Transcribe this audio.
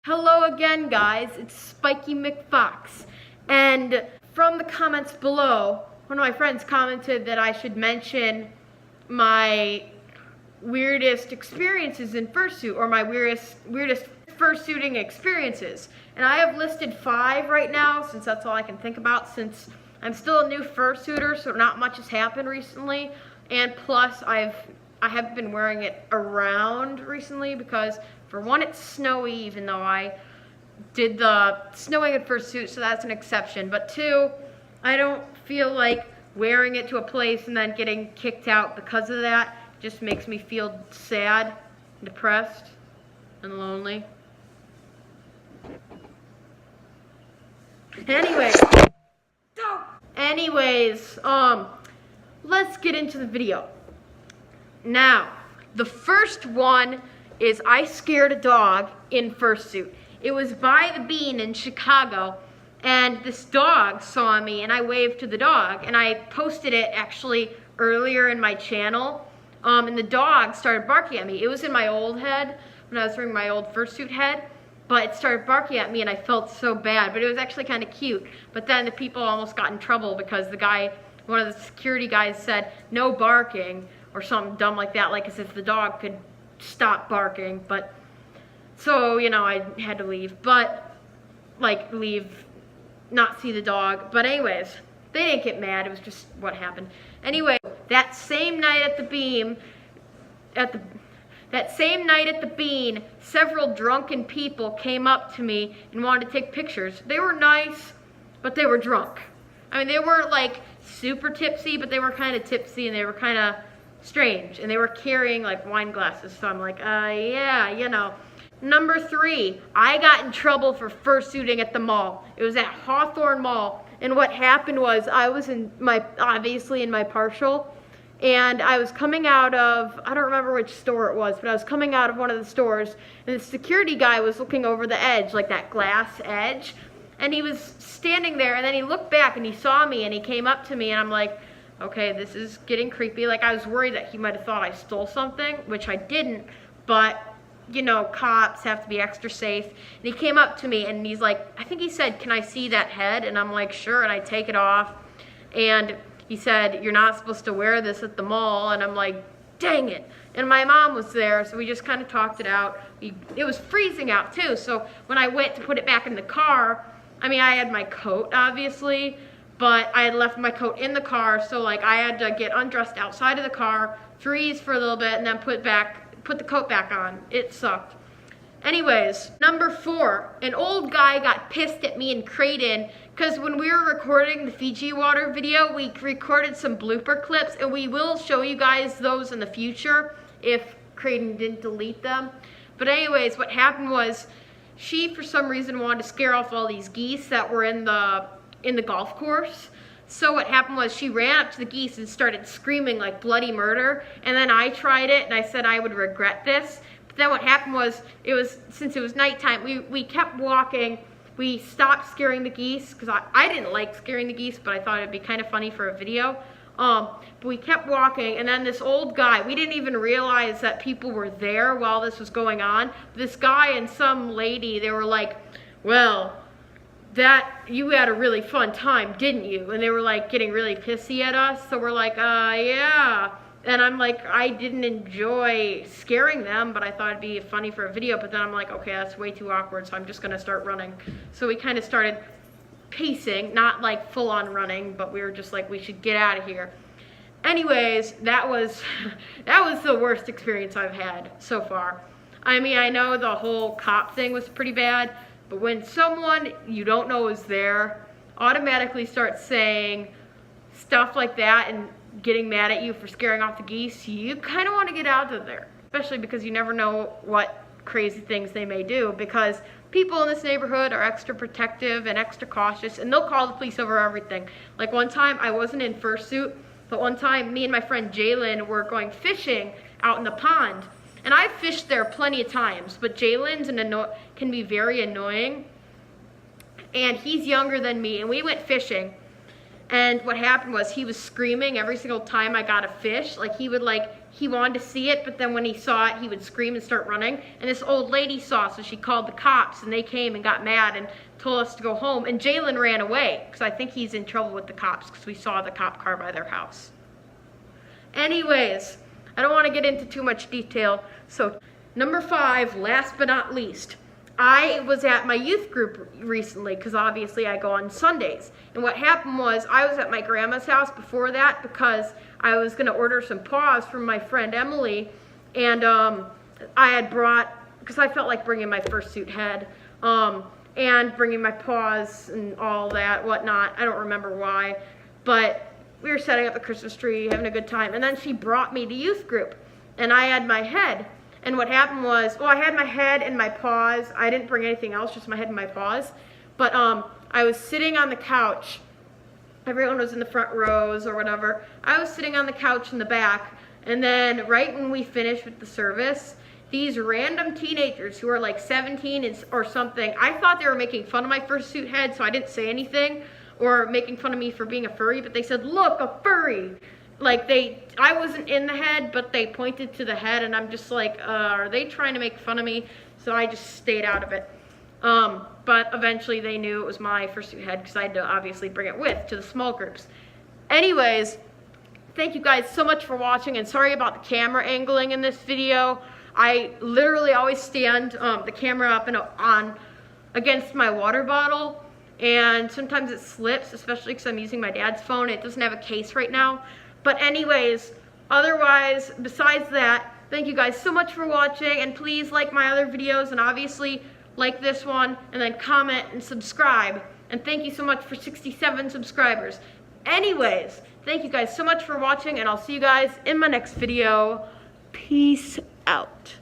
Hello again, guys. It's Spiky McFox. And from the comments below, one of my friends commented that I should mention my weirdest experiences in fursuit, or my weirdest fursuiting experiences. And I have listed 5 right now, since that's all I can think about, since I'm still a new fursuiter, so not much has happened recently. And plus, I have been wearing it around recently because, for one, it's snowy, even though I did the snowing in fursuit, so that's an exception. But 2, I don't feel like wearing it to a place and then getting kicked out because of that. It just makes me feel sad, depressed, and lonely. Anyways, let's get into the video. Now, the first one is I scared a dog in fursuit. It was by the Bean in Chicago, and this dog saw me, and I waved to the dog, and I posted it actually earlier in my channel, and the dog started barking at me. It was in my old head, when I was wearing my old fursuit head, but it started barking at me, and I felt so bad, but it was actually kind of cute. But then the people almost got in trouble because the guy, one of the security guys, said, "No barking," or something dumb like that, like as if the dog could stop barking. But so, you know, I had to leave, but like leave, not see the dog. But anyways, they didn't get mad. It was just what happened. Anyway, that same night at the Bean, several drunken people came up to me and wanted to take pictures. They were nice, but they were drunk. I mean, they weren't like super tipsy, but they were kind of tipsy, and they were kind of strange, and they were carrying like wine glasses, so I'm like, yeah, you know. Number 3, I got in trouble for fursuiting at the mall. It was at Hawthorne Mall, and what happened was I was obviously in my partial, and I was coming out of, I don't remember which store it was, but I was coming out of one of the stores, and the security guy was looking over the edge, like that glass edge, and he was standing there, and then he looked back and he saw me, and he came up to me, and I'm like, okay, this is getting creepy. Like, I was worried that he might have thought I stole something, which I didn't, but, you know, cops have to be extra safe. And he came up to me, and he's like, I think he said, "Can I see that head?" And I'm like, sure, and I take it off. And he said, "You're not supposed to wear this at the mall." And I'm like, dang it. And my mom was there, so we just kind of talked it out. It was freezing out, too, so when I went to put it back in the car, I mean, I had my coat, obviously, but I had left my coat in the car, so like I had to get undressed outside of the car, freeze for a little bit, and then put the coat back on. It sucked. Anyways, number 4, an old guy got pissed at me in Creighton because when we were recording the Fiji water video, we recorded some blooper clips, and we will show you guys those in the future if Creighton didn't delete them. But anyways, what happened was she, for some reason, wanted to scare off all these geese that were in the golf course. So what happened was she ran up to the geese and started screaming like bloody murder, and then I tried it and I said I would regret this. But then what happened was, since it was nighttime, we kept walking. We stopped scaring the geese because I didn't like scaring the geese, but I thought it'd be kind of funny for a video. But we kept walking, and then this old guy, we didn't even realize that people were there while this was going on. This guy and some lady, they were like, "Well, you had a really fun time, didn't you?" And they were like getting really pissy at us. So we're like, yeah. And I'm like, I didn't enjoy scaring them, but I thought it'd be funny for a video. But then I'm like, okay, that's way too awkward, so I'm just gonna start running. So we kind of started pacing, not like full on running, but we were just like, we should get out of here. Anyways, that was the worst experience I've had so far. I mean, I know the whole cop thing was pretty bad, but when someone you don't know is there, automatically starts saying stuff like that and getting mad at you for scaring off the geese, you kind of want to get out of there. Especially because you never know what crazy things they may do, because people in this neighborhood are extra protective and extra cautious, and they'll call the police over everything. Like one time, I wasn't in fursuit, but one time me and my friend Jalen were going fishing out in the pond. And I've fished there plenty of times, but Jalen's can be very annoying. And he's younger than me, and we went fishing. And what happened was he was screaming every single time I got a fish. Like he wanted to see it, but then when he saw it, he would scream and start running. And this old lady saw, so she called the cops, and they came and got mad and told us to go home. And Jalen ran away, because I think he's in trouble with the cops, because we saw the cop car by their house. Anyways, I don't want to get into too much detail. So number 5, last but not least. I was at my youth group recently because obviously I go on Sundays. And what happened was I was at my grandma's house before that because I was going to order some paws from my friend Emily. And I had brought, because I felt like bringing my fursuit head and bringing my paws and all that, whatnot. I don't remember why. But we were setting up the Christmas tree, having a good time. And then she brought me to youth group. And I had my head. And what happened was, well, I had my head and my paws. I didn't bring anything else, just my head and my paws. But I was sitting on the couch. Everyone was in the front rows or whatever. I was sitting on the couch in the back. And then right when we finished with the service, these random teenagers who are like 17 or something, I thought they were making fun of my fursuit head, so I didn't say anything, or making fun of me for being a furry, but they said, "Look, a furry." Like I wasn't in the head, but they pointed to the head, and I'm just like, are they trying to make fun of me? So I just stayed out of it. But eventually they knew it was my fursuit head because I had to obviously bring it with to the small groups. Anyways, thank you guys so much for watching, and sorry about the camera angling in this video. I literally always stand the camera up and on against my water bottle, and sometimes it slips, especially because I'm using my dad's phone. It doesn't have a case right now. But anyways, otherwise, besides that, thank you guys so much for watching, and please like my other videos, and obviously like this one, and then comment and subscribe. And thank you so much for 67 subscribers. Anyways, thank you guys so much for watching, and I'll see you guys in my next video. Peace out.